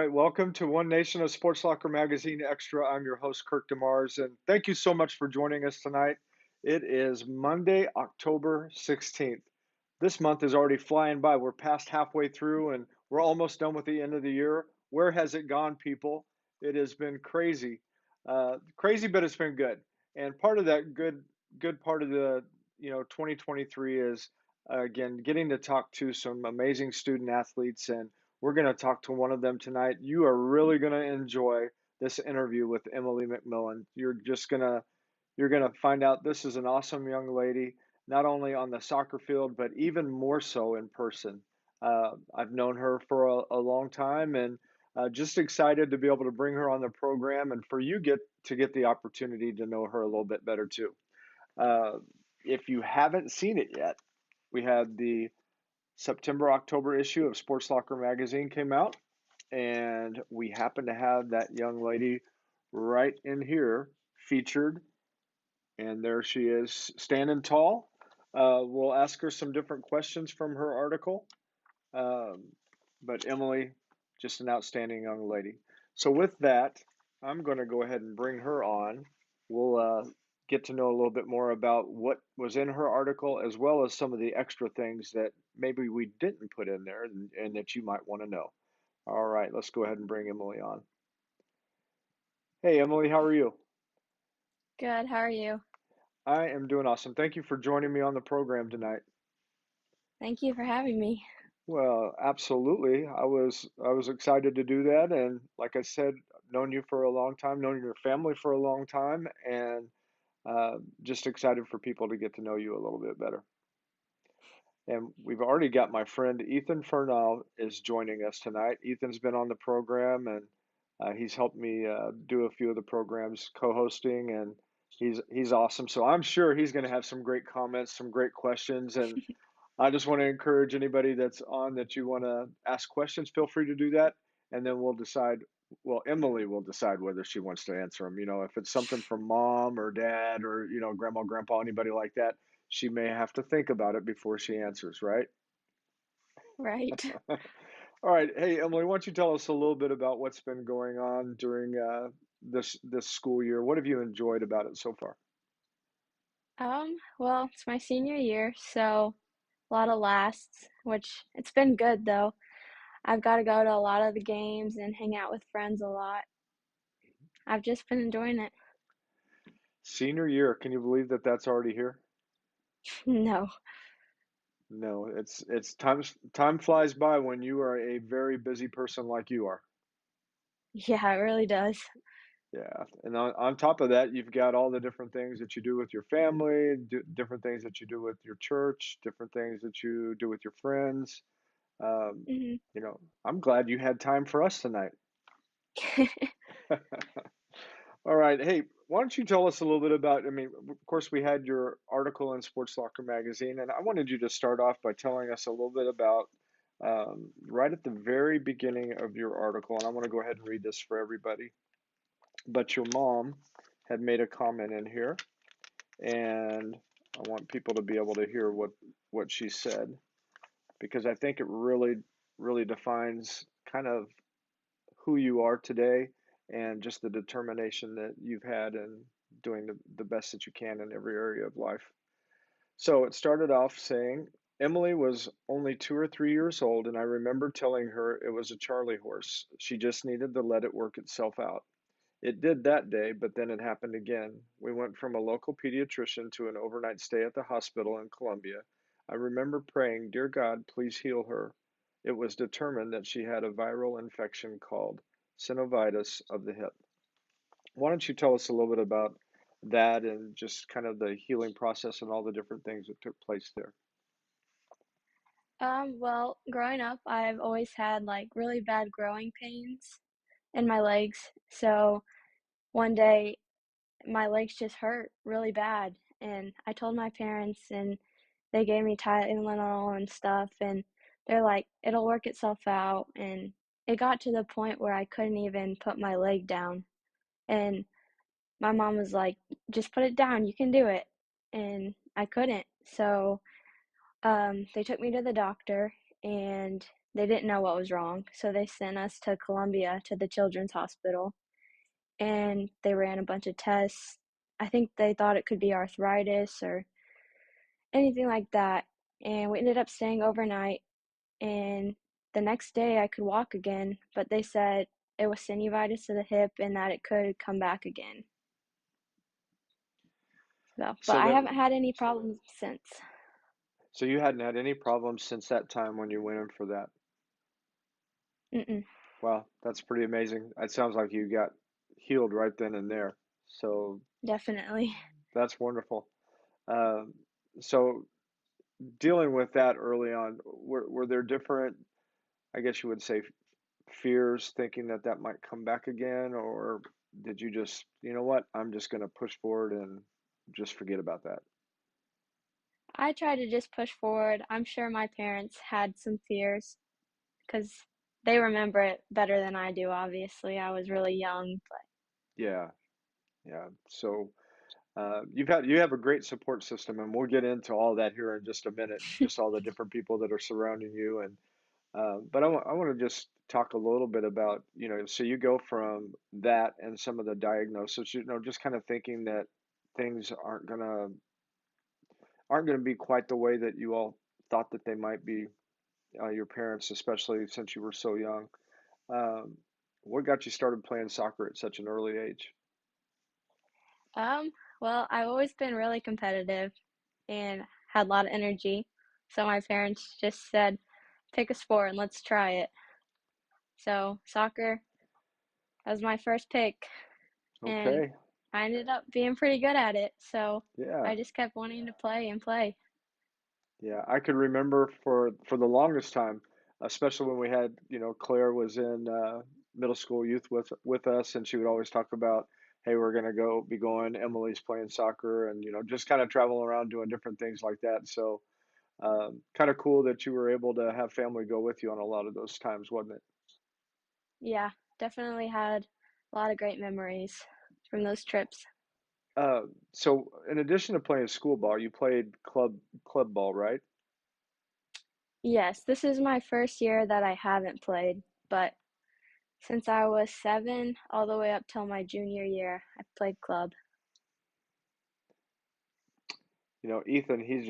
right, welcome to One Nation of Sports Locker Magazine Extra. I'm your host, Kirk DeMars, and thank you so much for joining us tonight. It is Monday, October 16th. This month is already flying by. We're past halfway through and we're almost done with the end of the year. Where has it gone, people? It has been crazy. Crazy, but it's been good. And part of that good part of the 2023 is again getting to talk to some amazing student athletes, and we're going to talk to one of them tonight. You are really going to enjoy this interview with Emily McMillian. You're going to find out this is an awesome young lady, not only on the soccer field but even more so in person. I've known her for a long time, and just excited to be able to bring her on the program, and for you get the opportunity to know her a little bit better too. Uh, if you haven't seen it yet, we had the September October issue of Sports Locker magazine came out, and we happen to have that young lady right in here featured, and there she is standing tall. We'll ask her some different questions from her article, um, but Emily, just an outstanding young lady. So with that, I'm going to go ahead and bring her on. We'll get to know a little bit more about what was in her article, as well as some of the extra things that maybe we didn't put in there and that you might want to know. All right, let's go ahead and bring Emily on. Hey, Emily, how are you? Good, how are you? I am doing awesome. Thank you for joining me on the program tonight. Thank you for having me. Well, absolutely. I was excited to do that, and like I said, known you for a long time, known your family for a long time, and just excited for people to get to know you a little bit better. And we've already got my friend Ethan Furnall is joining us tonight. Ethan's been on the program, and he's helped me do a few of the programs co-hosting, and he's awesome. So I'm sure he's going to have some great comments, some great questions, and I just want to encourage anybody that's on that you want to ask questions, feel free to do that. And then we'll decide, well, Emily will decide whether she wants to answer them. If it's something from mom or dad or, grandma, grandpa, anybody like that, she may have to think about it before she answers, right? Right. All right. Hey, Emily, why don't you tell us a little bit about what's been going on during this school year? What have you enjoyed about it so far? Well, it's my senior year, so a lot of lasts, which it's been good though. I've got to go to a lot of the games and hang out with friends a lot. I've just been enjoying it. Senior year, can you believe that that's already here? No. No, it's time flies by when you are a very busy person like you are. Yeah, it really does. Yeah, and on top of that, you've got all the different things that you do with your family, different things that you do with your church, different things that you do with your friends. Um, hmm I'm glad you had time for us tonight. All right, hey, why don't you tell us a little bit about? I mean, of course, we had your article in Sports Locker magazine, and I wanted you to start off by telling us a little bit about right at the very beginning of your article, and I want to go ahead and read this for everybody. But your mom had made a comment in here, and I want people to be able to hear what she said because I think it really defines kind of who you are today and just the determination that you've had in doing the best that you can in every area of life. So it started off saying, Emily was only 2 or 3 years old, and I remember telling her it was a Charlie horse. She just needed to let it work itself out. It did that day, but then it happened again. We went from a local pediatrician to an overnight stay at the hospital in Columbia. I remember praying, Dear God, please heal her. It was determined that she had a viral infection called synovitis of the hip. Why don't you tell us a little bit about that and just kind of the healing process and all the different things that took place there? Well, growing up, I've always had like really bad growing pains in my legs. So one day my legs just hurt really bad, and I told my parents, and they gave me Tylenol and stuff, and they're like, "It'll work itself out." And it got to the point where I couldn't even put my leg down, and my mom was like, "Just put it down, you can do it." And I couldn't. So, they took me to the doctor, and they didn't know what was wrong, so they sent us to Columbia to the children's hospital, and they ran a bunch of tests. I think they thought it could be arthritis or anything like that, and we ended up staying overnight, and the next day I could walk again, but they said it was synovitis to the hip and that it could come back again. So, but So I that haven't had any problems since. so you hadn't had any problems since that time when you went in for that. Mm-mm, Wow, that's pretty amazing. It sounds like you got healed right then and there. So definitely. that's wonderful. Um, so dealing with that early on, were there different, I guess you would say, fears, thinking that that might come back again, or did you just, you know what, I'm just going to push forward and just forget about that? I try to just push forward. I'm sure my parents had some fears because they remember it better than I do, obviously. I was really young, but Yeah, yeah. So you have a great support system, and we'll get into all that here in just a minute, just all the different people that are surrounding you. And but I want to just talk a little bit about, so you go from that and some of the diagnosis, just kind of thinking that things aren't gonna be quite the way that you all thought that they might be, your parents, especially since you were so young. Um, what got you started playing soccer at such an early age? um, well, I've always been really competitive and had a lot of energy. So my parents just said, pick a sport and let's try it. So soccer was my first pick, and Okay, I ended up being pretty good at it. So yeah. I just kept wanting to play and play. Yeah, I could remember for the longest time, especially when we had, Claire was in middle school youth with us, and she would always talk about, hey, we're gonna be going. Emily's playing soccer, and just kind of traveling around doing different things like that. So, kind of cool that you were able to have family go with you on a lot of those times, wasn't it? Yeah, definitely had a lot of great memories from those trips. So, in addition to playing school ball, you played club ball, right? Yes, this is my first year that I haven't played, but since I was 7 all the way up till my junior year, I played club. Ethan, he's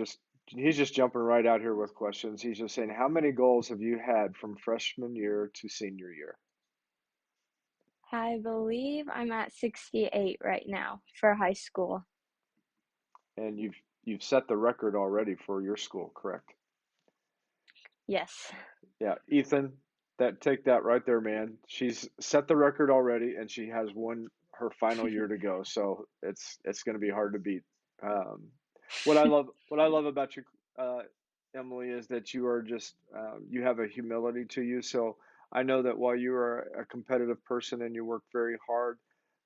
just jumping right out here with questions. He's just saying, how many goals have you had from freshman year to senior year? I believe I'm at 68 right now for high school. And you've set the record already for your school, correct? Yes. Yeah, Ethan, that take that right there, man. She's set the record already, and she has her final year to go. So it's going to be hard to beat. Um, what I love about you, uh, Emily, is that you are just you have a humility to you. So I know that while you are a competitive person and you work very hard,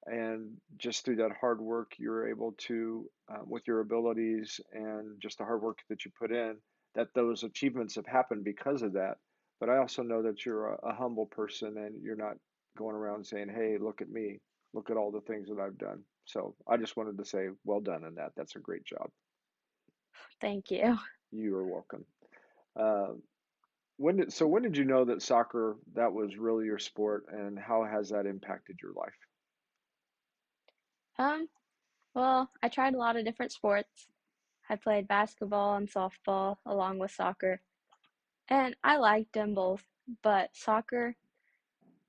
and just through that hard work, you're able to, with your abilities and just the hard work that you put in, that those achievements have happened because of that. But I also know that you're a humble person and you're not going around saying, hey, look at me, look at all the things that I've done. So I just wanted to say, well done in that. That's a great job. Thank you. You are welcome. Uh, when did you know that soccer, that was really your sport, and how has that impacted your life? Um, well, I tried a lot of different sports. I played basketball and softball along with soccer, and I liked them both, but soccer,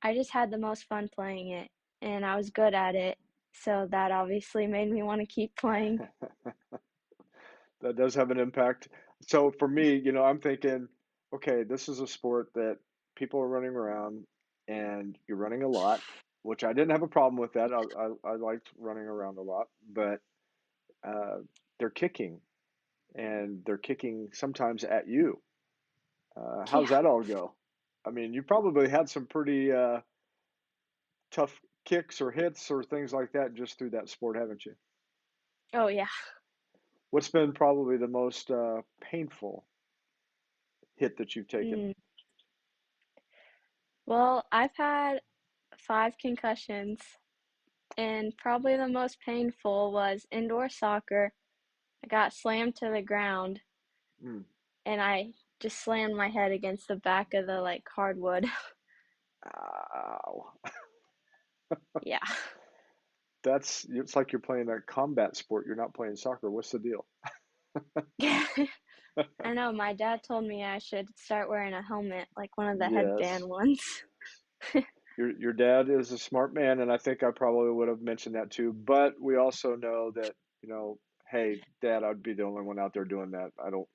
I just had the most fun playing it, and I was good at it, so that obviously made me want to keep playing. That does have an impact. So for me, I'm thinking, okay, this is a sport that people are running around and you're running a lot, which I didn't have a problem with that. I liked running around a lot, but uh, they're kicking and they're kicking sometimes at you. How's Yeah. that all go? I mean, you probably had some pretty tough kicks or hits or things like that just through that sport, haven't you? Oh, yeah. What's been probably the most painful hit that you've taken? Mm. Well, I've had 5 concussions, and probably the most painful was indoor soccer. I got slammed to the ground, Mm. and I just slammed my head against the back of the like hardwood. Ow. Yeah. It's like you're playing a combat sport. You're not playing soccer. What's the deal? I know my dad told me I should start wearing a helmet, like one of the headband Yes. ones. Your dad is a smart man, and I think I probably would have mentioned that too. But we also know that, hey, Dad, I'd be the only one out there doing that. I don't,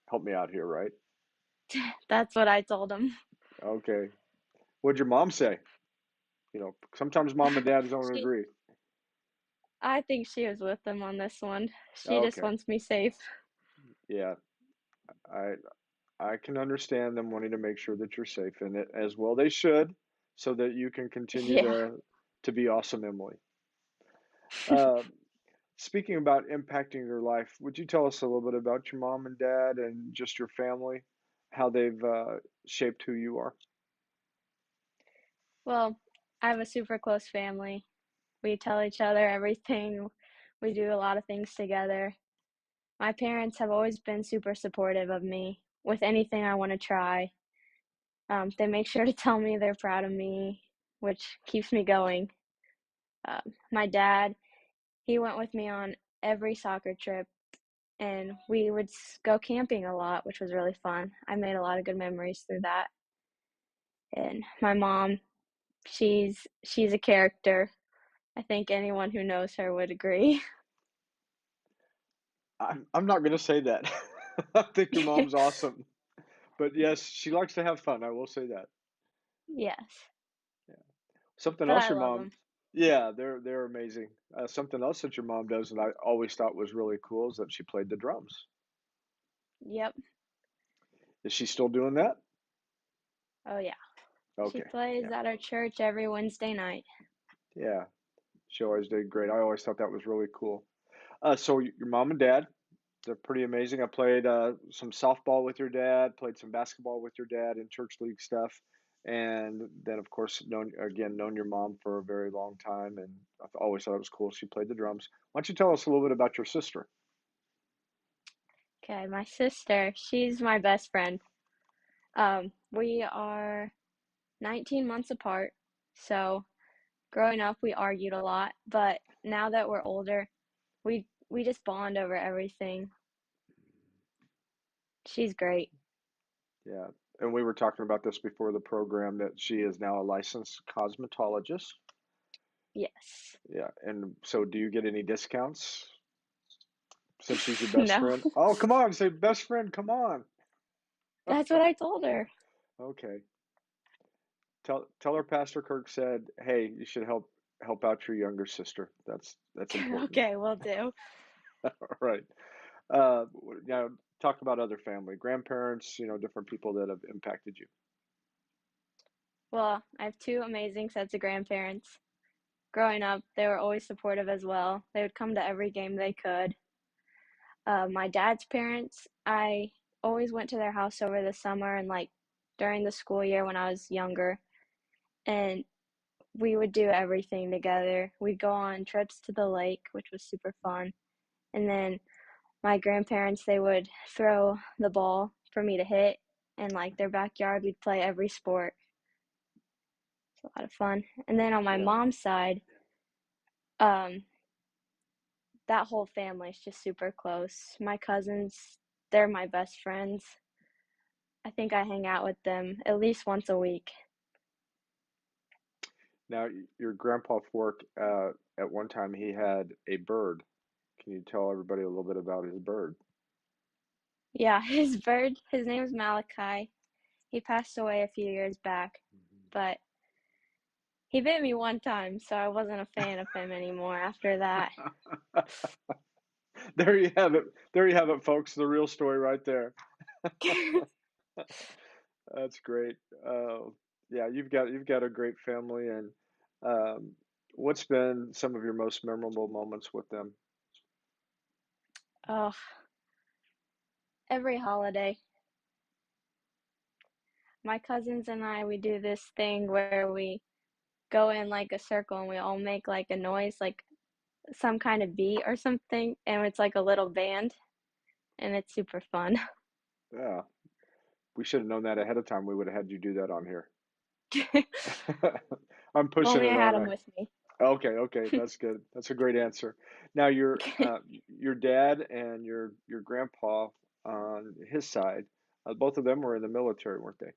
help me out here, right? That's what I told him. Okay. What'd your mom say? Sometimes mom and dad don't She agree. I think she was with him on this one. She just Okay. wants me safe. Yeah, I I can understand them wanting to make sure that you're safe in it as well. They should, so that you can continue Yeah. to be awesome, Emily. Uh, Speaking about impacting your life, would you tell us a little bit about your mom and dad and just your family, how they've shaped who you are? Well, I have a super close family. We tell each other everything. We do a lot of things together. My parents have always been super supportive of me with anything I want to try. They make sure to tell me they're proud of me, which keeps me going. My dad, he went with me on every soccer trip, and we would go camping a lot, which was really fun. I made a lot of good memories through that. And my mom, she's a character. I think anyone who knows her would agree. I'm not going to say that. I think your mom's awesome, but yes, she likes to have fun. I will say that. Yes, Yeah. Something but else I your love mom, them. yeah, they're amazing. Something else that your mom does, and I always thought was really cool, is that she played the drums. Yep. Is she still doing that? Oh yeah. She Okay. plays Yeah. at our church every Wednesday night. Yeah. She always did great. I always thought that was really cool. So your mom and dad, they're pretty amazing. I played some softball with your dad, played some basketball with your dad in church league stuff, and then of course known your mom for a very long time, and always thought it was cool. She played the drums. Why don't you tell us a little bit about your sister? Okay, my sister, she's my best friend. We are 19 months apart, so growing up we argued a lot, but now that we're older, we just bond over everything. She's great. Yeah, and we were talking about this before the program that she is now a licensed cosmetologist. Yes. Yeah, and so do you get any discounts since she's your best No. friend? Oh, come on, say best friend, come on. That's what I told her. Okay. Tell her Pastor Kirk said, "Hey, you should help out your younger sister. That's important." Okay, will do. All right. Now talk about other family, grandparents, different people that have impacted you. Well, I have two amazing sets of grandparents. Growing up, they were always supportive as well. They would come to every game they could. My dad's parents, I always went to their house over the summer and like during the school year when I was younger, and we would do everything together. We'd go on trips to the lake, which was super fun. And then my grandparents, they would throw the ball for me to hit, and like their backyard, we'd play every sport. It's a lot of fun. And then on my Yeah. mom's side, um, that whole family is just super close. My cousins, they're my best friends. I think I hang out with them at least once a week. Now your grandpa Fork, at one time he had a bird. Can you tell everybody a little bit about his bird? Yeah, his bird, his name is Malachi. He passed away a few years back, but he bit me one time, so I wasn't a fan of him anymore after that. There you have it. There you have it, folks. The real story right there. That's great. Yeah, you've got a great family, and um, what's been some of your most memorable moments with them? Oh, every holiday. My cousins and I, we do this thing where we go in like a circle and we all make like a noise, like some kind of beat or something, and it's like a little band, and it's super fun. Yeah, we should have known that ahead of time. We would have had you do that on here. I'm If pushing only I it, had aren't him I? with me. Okay, okay, that's good. That's a great answer. Now, your dad and your grandpa on his side, both of them were in the military, weren't they?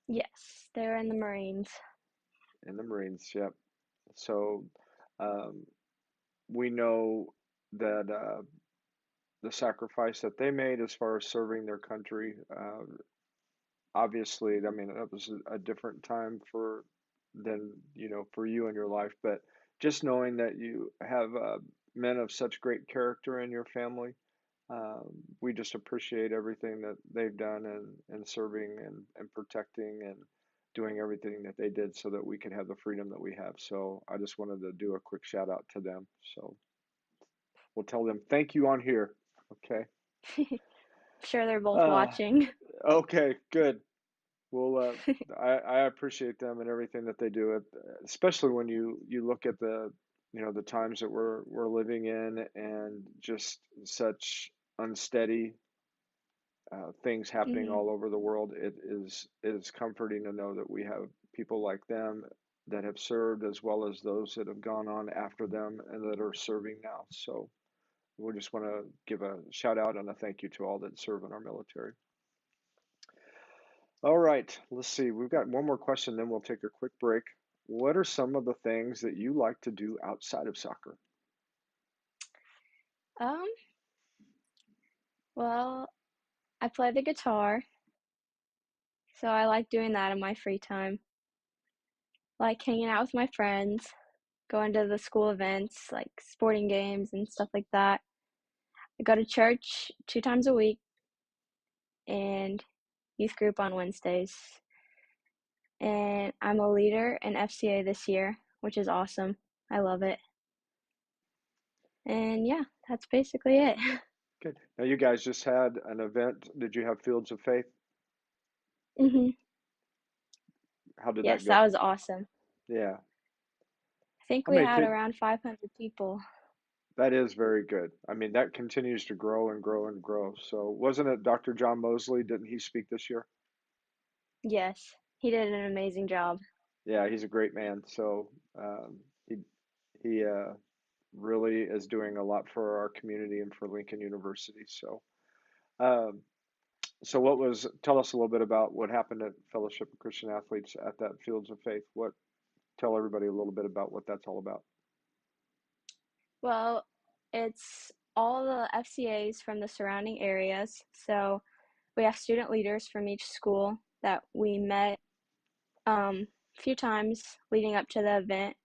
Yes, they're in the Marines. In the Marines, yep. So, um, we know that the sacrifice that they made as far as serving their country. Obviously, I mean, that was a different time for than, for you in your life, but just knowing that you have men of such great character in your family, we just appreciate everything that they've done and serving and protecting and doing everything that they did so that we could have the freedom that we have. So I just wanted to do a quick shout out to them. So we'll tell them thank you on here. Okay. Sure they're both Uh, watching. okay, good. Well, I appreciate them and everything that they do, especially when you look at the times that we're living in and just such unsteady things happening Hmm. all over the world. It is comforting to know that we have people like them that have served as well as those that have gone on after them and that are serving now. So we just want to give a shout out and a thank you to all that serve in our military. All right, let's see. We've got one more question, then we'll take a quick break. What are some of the things that you like to do outside of soccer? Um, well, I play the guitar, so I like doing that in my free time. Like hanging out with my friends, going to the school events, like sporting games and stuff like that. I go to church 2 times a week and youth group on Wednesdays. And I'm a leader in FCA this year, which is awesome. I love it. And yeah, that's basically it. Good. Now, you guys just had an event. Did you have Fields of Faith? Hmm. How did that Yes, go? that was awesome. Yeah. I think How we many had people? around 500 people. That is very good. I mean, that continues to grow and grow and grow. So, wasn't it Dr. John Mosley? Didn't he speak this year? Yes, he did an amazing job. Yeah, he's a great man. So, he he really is doing a lot for our community and for Lincoln University. Um, So tell us a little bit about what happened at Fellowship of Christian Athletes at that Fields of Faith. Tell everybody a little bit about what that's all about. Well, it's all the FCAs from the surrounding areas. So we have student leaders from each school that we met a few times leading up to the event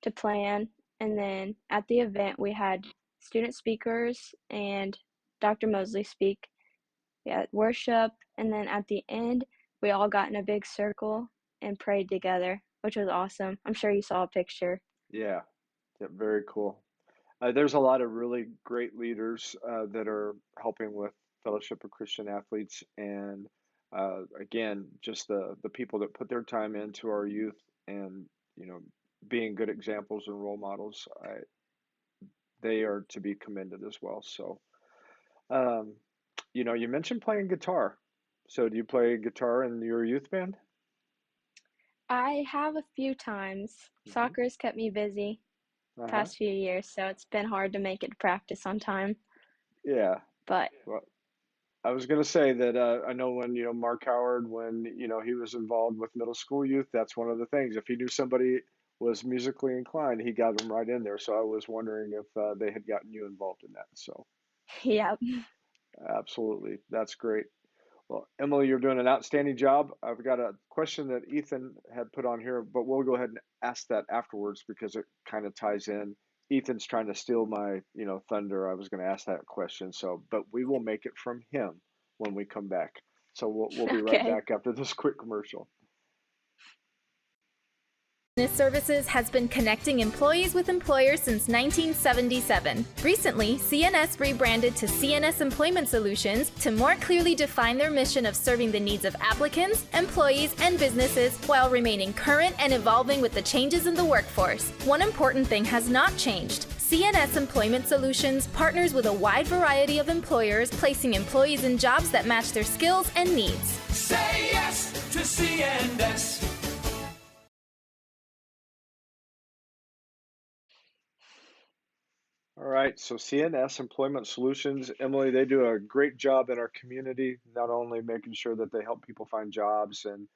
to plan. And then at the event, we had student speakers and Dr. Mosley speak. We had worship. And then at the end, we all got in a big circle and prayed together, which was awesome. I'm sure you saw a picture. Yeah, yeah, very cool. There's a lot of really great leaders that are helping with Fellowship of Christian Athletes, and again, just the people that put their time into our youth and being good examples and role models. They are to be commended as well. So, um, you mentioned playing guitar. So, do you play guitar in your youth band? I have a few times. Hmm. Soccer's kept me busy Uh-huh. past few years, so it's been hard to make it to practice on time. Yeah. But Well, I was going to say that I know when, Mark Howard, when, he was involved with middle school youth, that's one of the things. If he knew somebody was musically inclined, he got them right in there. So I was wondering if they had gotten you involved in that. So yeah. absolutely. That's great. Well, Emily, you're doing an outstanding job. I've got a question that Ethan had put on here, but we'll go ahead and ask that afterwards because it kind of ties in. Ethan's trying to steal my, thunder. I was going to ask that question. So, but we will make it from him when we come back. So we'll be right Okay. back after this quick commercial. Business Services has been connecting employees with employers since 1977. Recently, CNS rebranded to CNS Employment Solutions to more clearly define their mission of serving the needs of applicants, employees, and businesses while remaining current and evolving with the changes in the workforce. One important thing has not changed. CNS Employment Solutions partners with a wide variety of employers, placing employees in jobs that match their skills and needs. Say yes to CNS. All right, so CNS Employment Solutions, Emily, they do a great job in our community, not only making sure that they help people find jobs and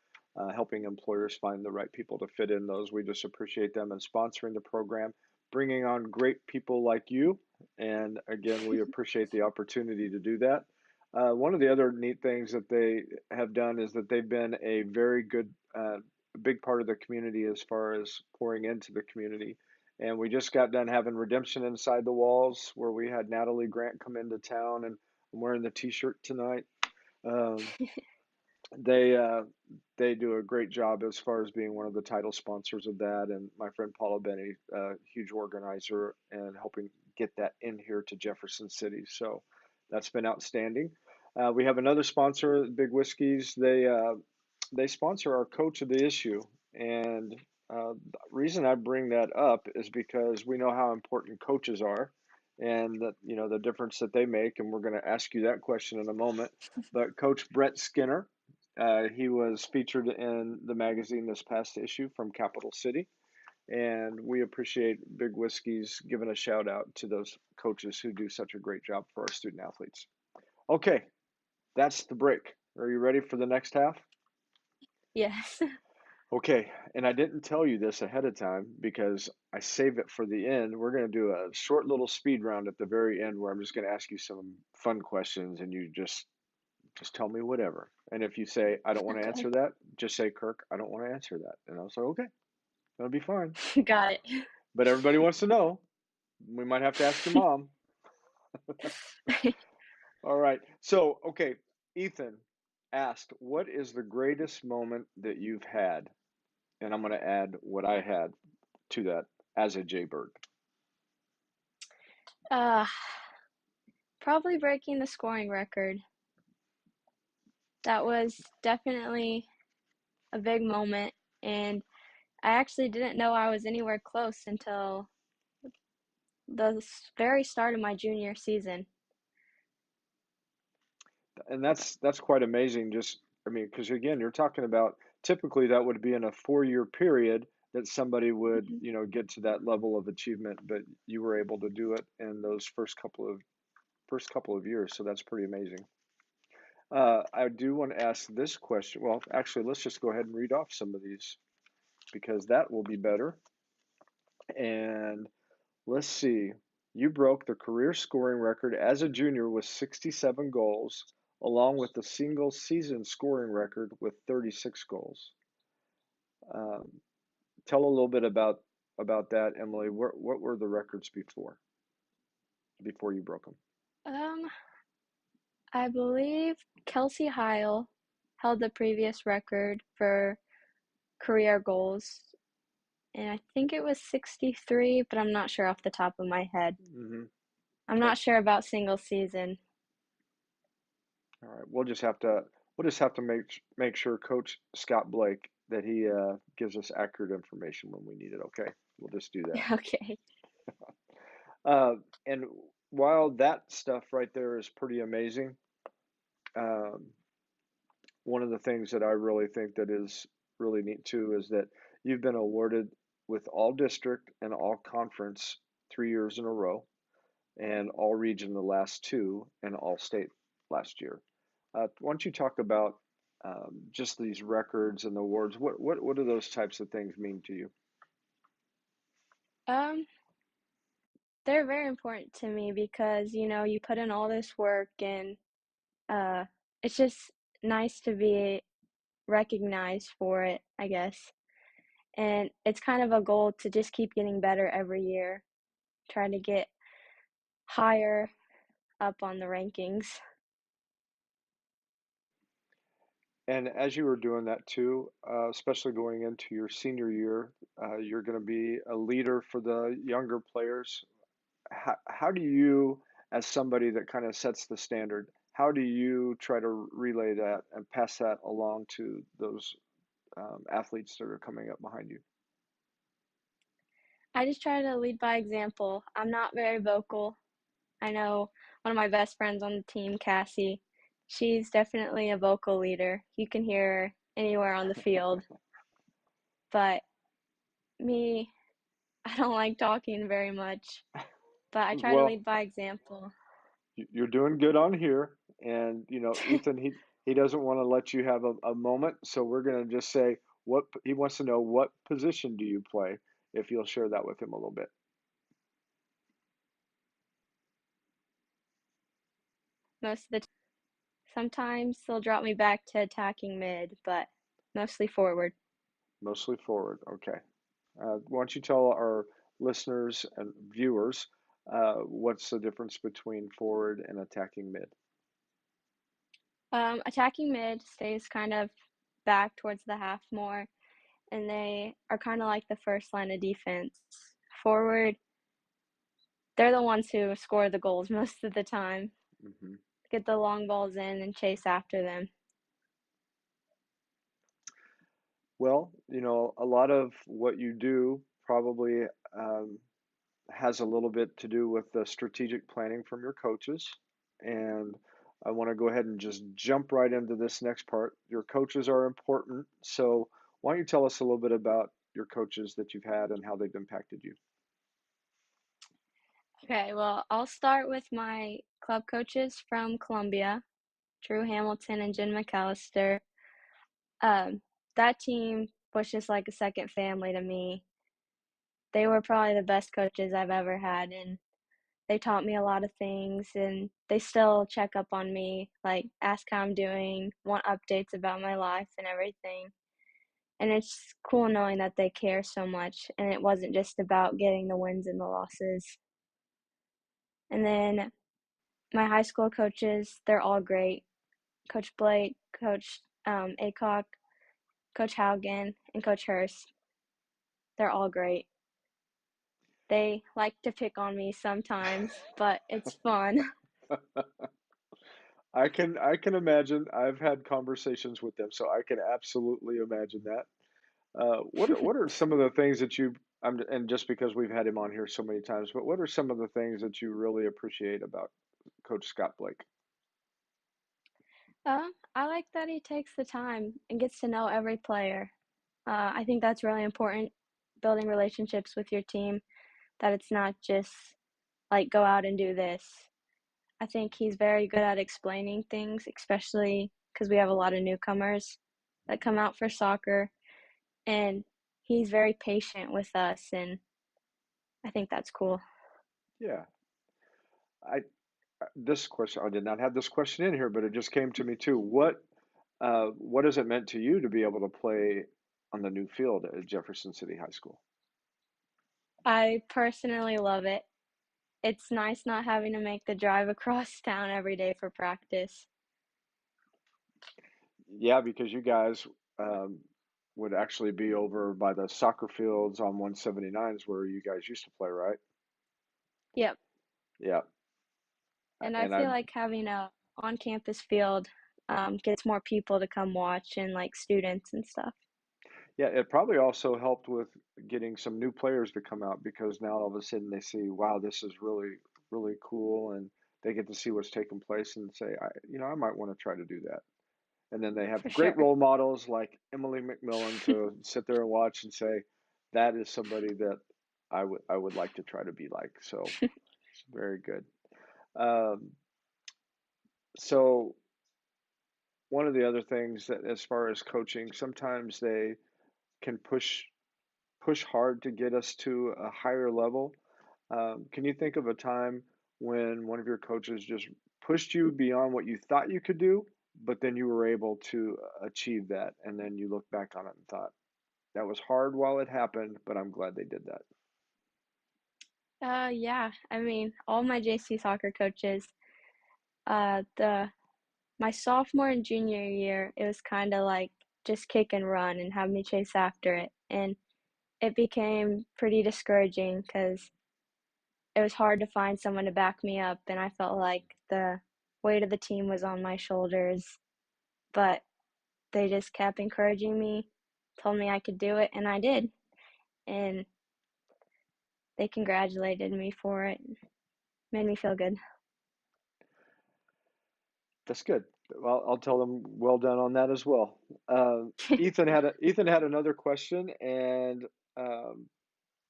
helping employers find the right people to fit in those. We just appreciate them and sponsoring the program, bringing on great people like you. And again, we appreciate the opportunity to do that. One of the other neat things that they have done is that they've been a very good, big part of the community as far as pouring into the community. And we just got done having Redemption Inside the Walls, where we had Natalie Grant come into town, and I'm wearing the T-shirt tonight. Um, they uh, they do a great job as far as being one of the title sponsors of that, and my friend Paula Benny, huge organizer and helping get that in here to Jefferson City. So that's been outstanding. We have another sponsor, Big Whiskeys. They sponsor our Coach of the Issue, and the reason I bring that up is because we know how important coaches are, and that the difference that they make. And we're going to ask you that question in a moment. But Coach Brett Skinner, he was featured in the magazine this past issue from Capital City, and we appreciate Big Whiskeys giving a shout out to those coaches who do such a great job for our student athletes. Okay, that's the break. Are you ready for the next half? Yes. Okay, and I didn't tell you this ahead of time because I save it for the end. We're going to do a short little speed round at the very end where I'm just going to ask you some fun questions and you just tell me whatever. And if you say I don't want to Okay. answer that, just say Kirk, I don't want to answer that. And I'll say okay, that'll be fine. Got it. But everybody wants to know. We might have to ask your mom. All right. So, okay, Ethan asked, what is the greatest moment that you've had? And I'm going to add what I had to that as a Jaybird. Uh, Probably breaking the scoring record. That was definitely a big moment, and I actually didn't know I was anywhere close until the very start of my junior season. And that's quite amazing. Just, I mean, because again, you're talking about typically that would be in a 4-year period that somebody would, Mhm. get to that level of achievement, but you were able to do it in those first couple of years. So that's pretty amazing. I do want to ask this question. Well, actually, let's just go ahead and read off some of these because that will be better. And let's see. You broke the career scoring record as a junior with 67 goals, along with the single season scoring record with 36 goals. Um, Tell a little bit about that, Emily. What were the records before you broke them? Um, I believe Kelsey Heil held the previous record for career goals, and I think it was 63, but I'm not sure off the top of my head. Hmm. I'm Okay. not sure about single season. All right. We'll just have to make sure Coach Scott Blake that he gives us accurate information when we need it. Okay. We'll just do that. Okay. And while that stuff right there is pretty amazing, um, one of the things that I really think that is really neat too is that you've been awarded with all district and all conference 3 years in a row, and all region the last two, and all state last year. Why don't you talk about just these records and the awards? What do those types of things mean to you? Um, they're very important to me because, you put in all this work and uh it's just nice to be recognized for it, I guess. And it's kind of a goal to just keep getting better every year, trying to get higher up on the rankings. And as you were doing that too, especially going into your senior year, you're going to be a leader for the younger players. How do you, as somebody that kind of sets the standard, how do you try to relay that and pass that along to those athletes that are coming up behind you? I just try to lead by example. I'm not very vocal. I know one of my best friends on the team, Cassie, she's definitely a vocal leader. You can hear her anywhere on the field. But me, I don't like talking very much, but I try to Well, lead by example. you're doing good on here, and Ethan, he doesn't want to let you have a moment, so we're going to just say what he wants to know. What position do you play? If you'll share that with him a little bit. Most of the time, sometimes they'll drop me back to attacking mid, but mostly forward. Mostly forward. Okay. Why don't you tell our listeners and viewers what's the difference between forward and attacking mid? Attacking mid stays kind of back towards the half more, and they are kind of like the first line of defense. Forward, they're the ones who score the goals most of the time, Hmm. get the long balls in and chase after them. Well, a lot of what you do probably has a little bit to do with the strategic planning from your coaches. And I want to go ahead and just jump right into this next part. Your coaches are important. So why don't you tell us a little bit about your coaches that you've had and how they've impacted you? Okay, well, I'll start with my club coaches from Columbia, Drew Hamilton and Jen McAllister. Um, that team was just like a second family to me. They were probably the best coaches I've ever had, and they taught me a lot of things, and they still check up on me, like ask how I'm doing, want updates about my life and everything. And it's cool knowing that they care so much, and it wasn't just about getting the wins and the losses. And then my high school coaches, they're all great. Coach Blake, Coach Acock, Coach Haugen, and Coach Hurst. They're all great. They like to pick on me sometimes, but it's fun. I can imagine. I've had conversations with them, so I can absolutely imagine that. What are some of the things that and just because we've had him on here so many times, but what are some of the things that you really appreciate about Coach Scott Blake? I like that he takes the time and gets to know every player. I think that's really important, building relationships with your team, that it's not just like go out and do this. I think he's very good at explaining things, especially because we have a lot of newcomers that come out for soccer, and he's very patient with us, and I think that's cool. Yeah, I this question I did not have this question in here, but it just came to me too. What has it meant to you to be able to play on the new field at Jefferson City High School? I personally love it. It's nice not having to make the drive across town every day for practice. Yeah, because you guys um, would actually be over by the soccer fields on 179s where you guys used to play, right? Yep. Yeah, And I and I feel like having a on-campus field gets more people to come watch and like students and stuff. yeah, it probably also helped with getting some new players to come out because now all of a sudden they see, wow, this is really, really cool, and they get to see what's taking place and say, I might want to try to do that. And then they have For great sure. role models like Emily McMillian to sit there and watch and say, that is somebody that I would like to try to be like. So very good. Um, so one of the other things that as far as coaching, sometimes they can push hard to get us to a higher level. Can you think of a time when one of your coaches just pushed you beyond what you thought you could do, but then you were able to achieve that, and then you look back on it and thought, that was hard while it happened, but I'm glad they did that. Yeah. I mean, all my JC soccer coaches, the my sophomore and junior year, it was kind of like just kick and run and have me chase after it, and it became pretty discouraging because it was hard to find someone to back me up, and I felt like the weight of the team was on my shoulders. But they just kept encouraging me, told me I could do it, and I did. And they congratulated me for it. Made me feel good. That's good. Well, I'll tell them well done on that as well. Ethan had another question, and um,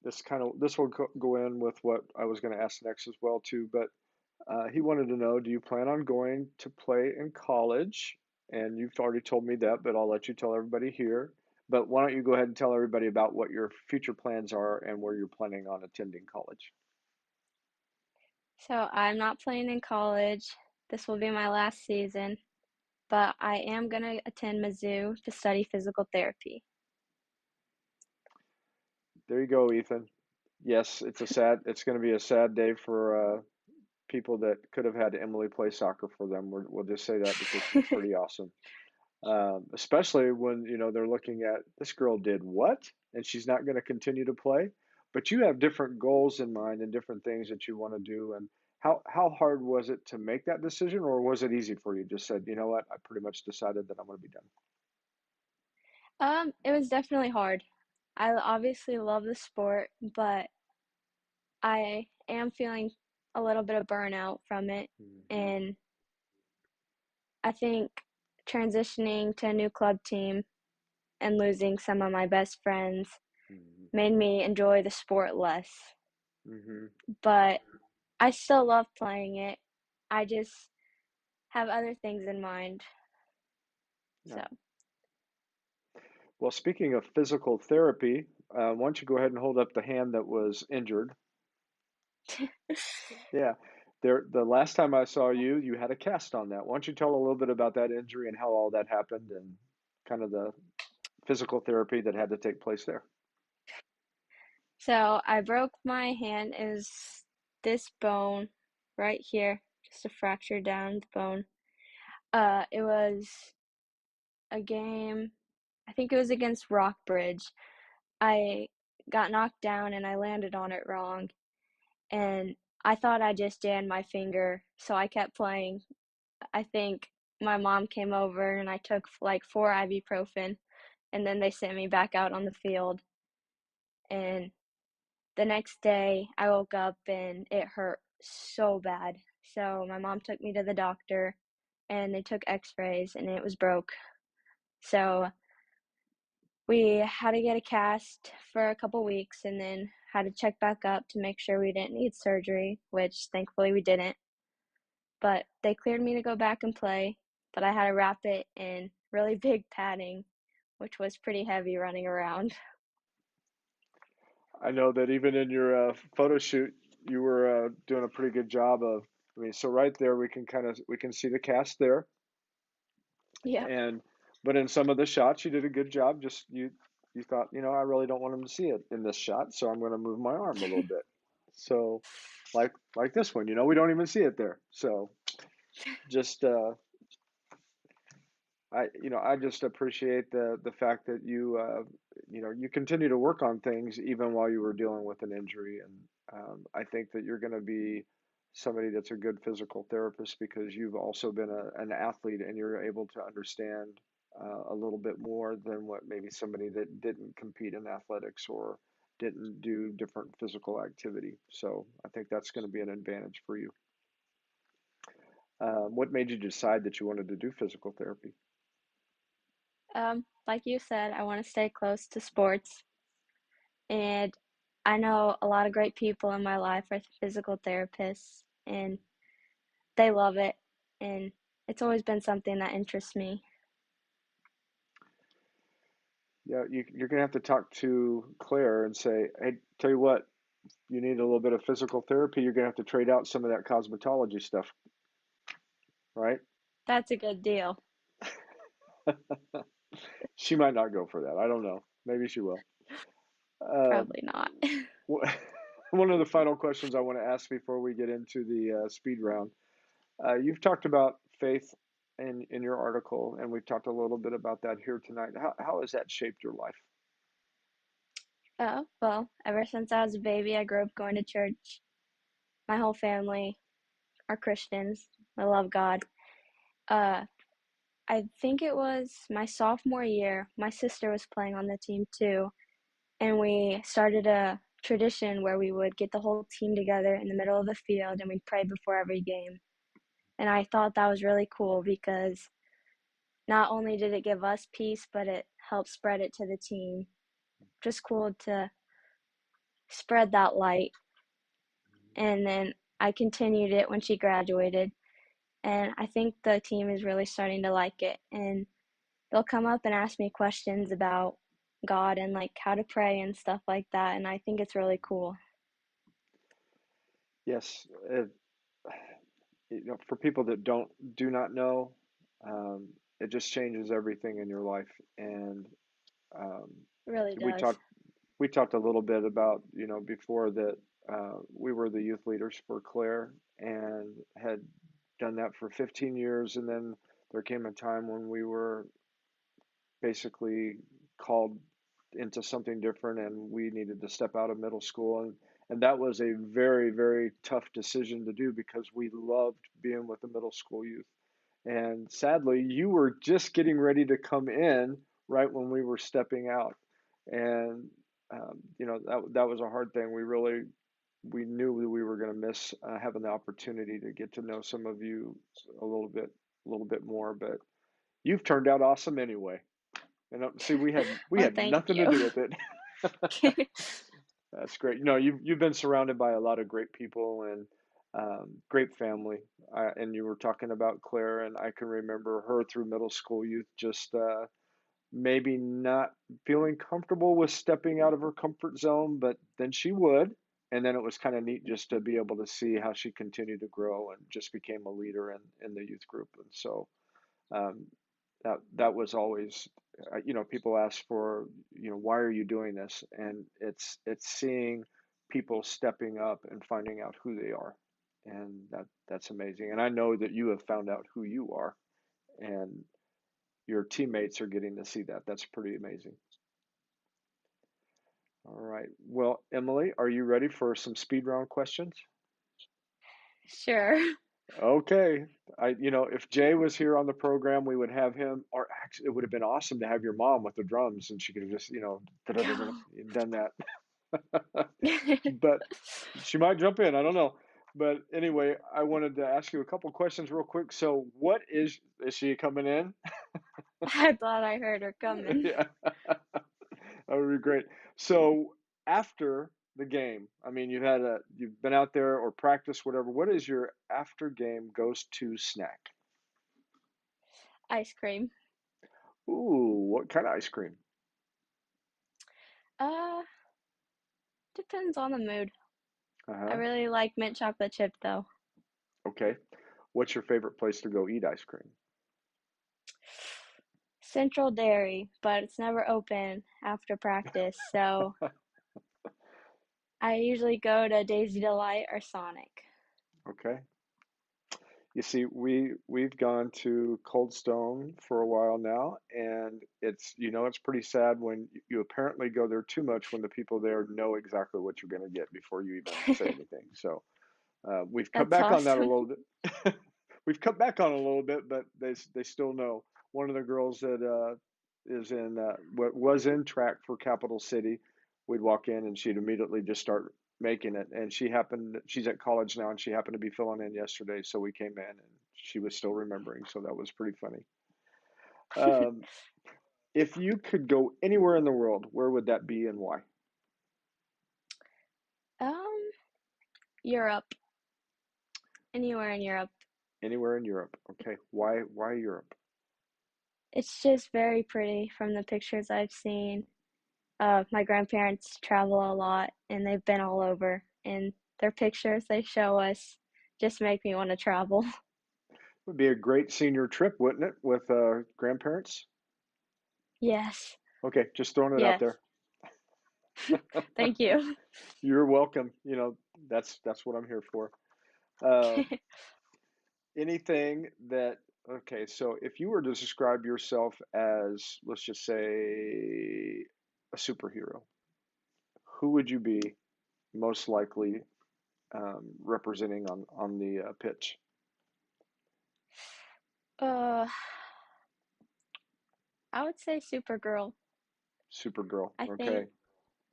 this will go in with what I was going to ask next as well too. But he wanted to know, do you plan on going to play in college? And you've already told me that, but I'll let you tell everybody here. But why don't you go ahead and tell everybody about what your future plans are and where you're planning on attending college? So I'm not playing in college. This will be my last season, but I am going to attend Mizzou to study physical therapy. There you go, Ethan. Yes, it's going to be a sad day for people that could have had Emily play soccer for them. We'll just say that because she's pretty awesome. Especially when they're looking at this girl did what, and she's not going to continue to play. But you have different goals in mind and different things that you want to do. And how hard was it to make that decision, or was it easy for you? Just said, you know what, I pretty much decided that I'm going to be done. It was definitely hard. I obviously love the sport, but I am feeling a little bit of burnout from it. Hmm. And I think transitioning to a new club team and losing some of my best friends Hmm. made me enjoy the sport less. Hmm. But I still love playing it. I just have other things in mind. So, Yeah. Well, speaking of physical therapy, why don't you go ahead and hold up the hand that was injured? Yeah. The last time I saw you, you had a cast on that. Why don't you tell a little bit about that injury and how all that happened and kind of the physical therapy that had to take place there? so I broke my hand. It was this bone right here, just a fracture down the bone. It was a game, I think it was against Rockbridge. I got knocked down and I landed on it wrong. And I thought I just jammed my finger, so I kept playing. I think my mom came over and I took like 4 ibuprofen, and then they sent me back out on the field. And the next day, I woke up and it hurt so bad. So my mom took me to the doctor, and they took X-rays, and it was broke. So we had to get a cast for a couple weeks, and then had to check back up to make sure we didn't need surgery, which thankfully we didn't. But they cleared me to go back and play, but I had to wrap it in really big padding, which was pretty heavy running around. I know that even in your photo shoot, you were doing a pretty good job of. I mean, so right there we can see the cast there, Yep. and but in some of the shots you did a good job. Just you thought, I really don't want them to see it in this shot, so I'm going to move my arm a little bit. So like this one, we don't even see it there. So just I just appreciate the fact that you continue to work on things even while you were dealing with an injury, and I think that you're going to be somebody that's a good physical therapist because you've also been an athlete and you're able to understand a little bit more than what maybe somebody that didn't compete in athletics or didn't do different physical activity. So I think that's going to be an advantage for you. What made you decide that you wanted to do physical therapy? Like you said, I want to stay close to sports, and I know a lot of great people in my life are physical therapists, and they love it, and it's always been something that interests me. Yeah, you're gonna have to talk to Claire and say, hey, tell you what, you need a little bit of physical therapy. You're gonna have to trade out some of that cosmetology stuff, right? That's a good deal. She might not go for that. I don't know. Maybe she will. Uh, Probably not. one of the final questions I want to ask before we get into the speed round. You've talked about faith in your article, and we've talked a little bit about that here tonight. How has that shaped your life? Oh, well, ever since I was a baby, I grew up going to church. My whole family are Christians. I love God. Uh, I think it was my sophomore year. My sister was playing on the team too, and we started a tradition where we would get the whole team together in the middle of the field and we'd pray before every game. And I thought that was really cool because not only did it give us peace, but it helped spread it to the team. Just cool to spread that light. And then I continued it when she graduated. And I think the team is really starting to like it. And they'll come up and ask me questions about God and like how to pray and stuff like that. And I think it's really cool. Yes, for people that do not know, it just changes everything in your life. And um, It really we does. talked we talked a little bit about, before that, we were the youth leaders for Claire and had done that for 15 years, and then there came a time when we were basically called into something different, and we needed to step out of middle school, and that was a very, very tough decision to do because we loved being with the middle school youth. And sadly, you were just getting ready to come in right when we were stepping out, and that was a hard thing. We knew that we were going to miss having the opportunity to get to know some of you a little bit more, but you've turned out awesome anyway. And see, we Oh, had thank nothing to you. do with it. That's great. You've been surrounded by a lot of great people and great family. And you were talking about Claire, and I can remember her through middle school youth, just maybe not feeling comfortable with stepping out of her comfort zone, but then she would. And then it was kind of neat just to be able to see how she continued to grow and just became a leader in the youth group. And so um, that was always, people ask for, why are you doing this? And it's seeing people stepping up and finding out who they are, and that's amazing. And I know that you have found out who you are, and your teammates are getting to see that. That's pretty amazing. All right. Well, Emily, are you ready for some speed round questions? Sure. Okay. If Jay was here on the program, we would have him, or actually, it would have been awesome to have your mom with the drums, and she could have just, done that. But she might jump in. I don't know. But anyway, I wanted to ask you a couple questions real quick. So, is she coming in? I thought I heard her coming. Yeah, that would be great. So, after the game, I mean, you've been out there or practice, whatever. What is your after game goes to snack? Ice cream. Ooh, what kind of ice cream? Uh, Depends on the mood. I Uh-huh. really like mint chocolate chip though. Okay. What's your favorite place to go eat ice cream? Central Dairy, but it's never open after practice, so I usually go to Daisy Delight or Sonic. Okay. You see, we've gone to Cold Stone for a while now, and it's pretty sad when you apparently go there too much when the people there know exactly what you're going to get before you even say anything. So we've cut That's back on that a awesome. little bit. We've cut back on it a little bit, but they still know. One of the girls that what was in track for Capital City, we'd walk in and she'd immediately just start making it. And she's at college now, and she happened to be filling in yesterday, so we came in and she was still remembering. So that was pretty funny. Um, if you could go anywhere in the world, where would that be and why? Um, Europe. Anywhere in Europe. Anywhere in Europe. Okay. Why Europe? It's just very pretty from the pictures I've seen. My grandparents travel a lot and they've been all over, and their pictures they show us just make me want to travel. Would be a great senior trip, wouldn't it, with grandparents? Yes. Okay, just throwing it out Yes. there. Thank you. You're welcome. That's what I'm here for. Um, anything that okay, so if you were to describe yourself as, let's just say, a superhero, who would you be most likely representing on the pitch? Uh, I would say Supergirl. Supergirl. I think, Okay.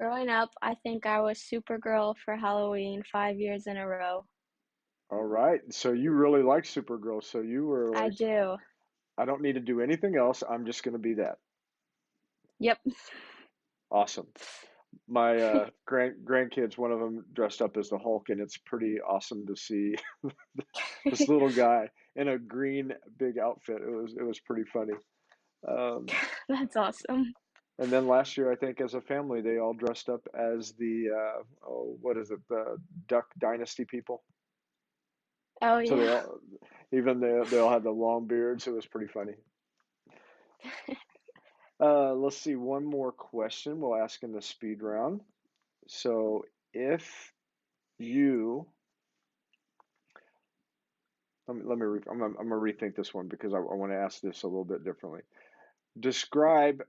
Growing up, I think I was Supergirl for Halloween 5 years in a row. All right. So you really like Supergirl. So you were I like, do. I don't need to do anything else. I'm just going to be that. Yep. Awesome. My grandkids, one of them dressed up as the Hulk, and it's pretty awesome to see this little guy in a green big outfit. It was pretty funny. Um, That's awesome. and then last year, I think as a family, they all dressed up as the what is it, the Duck Dynasty people. Oh, So they yeah. all, even they all had the long beards. It was pretty funny. Let's see, one more question we'll ask in the speed round. So if you I'm gonna rethink this one because I want to ask this a little bit differently. Describe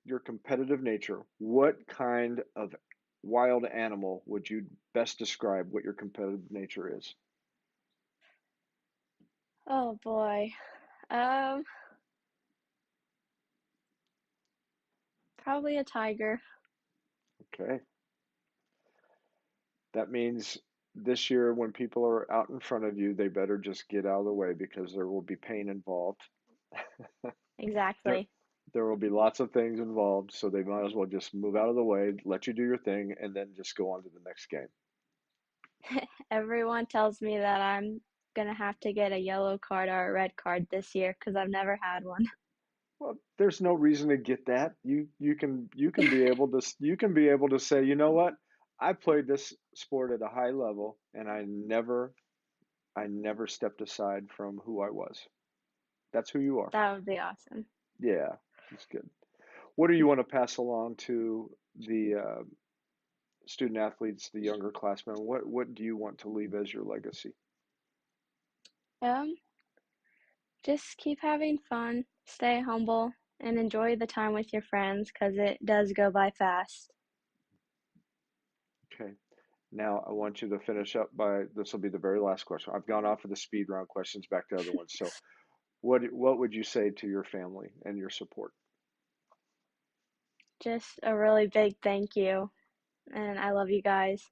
your competitive nature. What kind of wild animal would you best describe what your competitive nature is? Oh boy. Um, Probably a tiger. Okay. That means this year when people are out in front of you, they better just get out of the way because there will be pain involved. There Exactly. there will be lots of things involved, so they might as well just move out of the way, let you do your thing, and then just go on to the next game. Everyone tells me that I'm gonna have to get a yellow card or a red card this year because I've never had one. Well, there's no reason to get that. You can be able to say, you know what? I played this sport at a high level, and I never stepped aside from who I was. That's who you are. That would be awesome. Yeah, that's good. What do you want to pass along to the student athletes, the younger classmen? What do you want to leave as your legacy? Um, just keep having fun, stay humble, and enjoy the time with your friends because it does go by fast. Okay. Now I want you to finish up by this will be the very last question. I've gone off of the speed round questions back to other ones. So what would you say to your family and your support? Just a really big thank you, and I love you guys.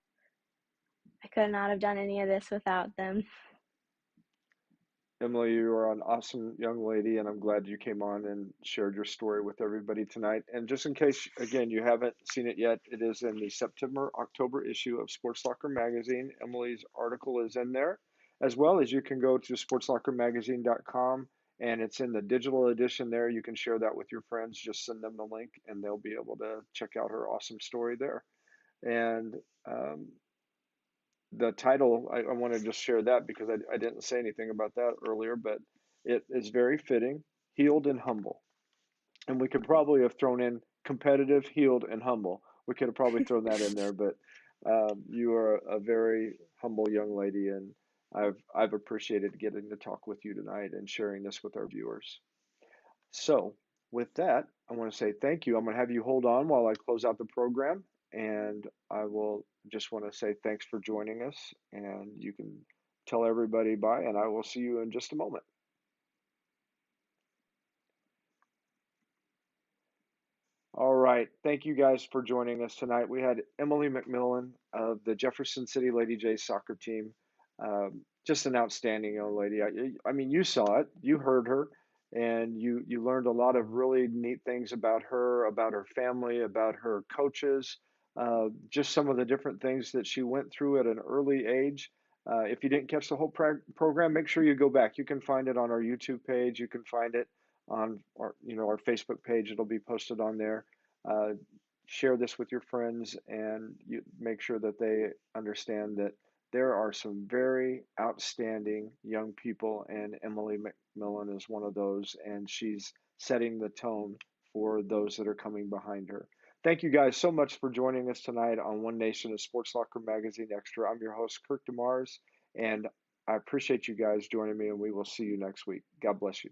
I could not have done any of this without them. Emily, you are an awesome young lady, and I'm glad you came on and shared your story with everybody tonight. And just in case, again, you haven't seen it yet, it is in the October issue of Sports Soccer Magazine. Emily's article is in there, as well as you can go to sportssoccermagazine.com, and it's in the digital edition there. You can share that with your friends. Just send them the link, and they'll be able to check out her awesome story there. And um, the title, I want to just share that because I didn't say anything about that earlier, but it is very fitting, healed and humble. And we could probably have thrown in competitive, healed, and humble. We could have probably thrown that in there, but you are a very humble young lady, and I've appreciated getting to talk with you tonight and sharing this with our viewers. So, with that, I want to say thank you. I'm going to have you hold on while I close out the program, and I will just want to say thanks for joining us, and you can tell everybody bye, and I will see you in just a moment. All right. Thank you guys for joining us tonight. We had Emily McMillian of the Jefferson City Lady Jays soccer team. Just an outstanding young lady. I mean, you saw it, you heard her, and you learned a lot of really neat things about her family, about her coaches, just some of the different things that she went through at an early age. If you didn't catch the whole program, make sure you go back. You can find it on our YouTube page. You can find it on our Facebook page. It'll be posted on there. Uh, Share this with your friends and you make sure that they understand that there are some very outstanding young people, and Emily McMillan is one of those, and she's setting the tone for those that are coming behind her. Thank you guys so much for joining us tonight on One Nation of Sports Soccer Magazine Extra. I'm your host, Kirk DeMars, and I appreciate you guys joining me, and we will see you next week. God bless you.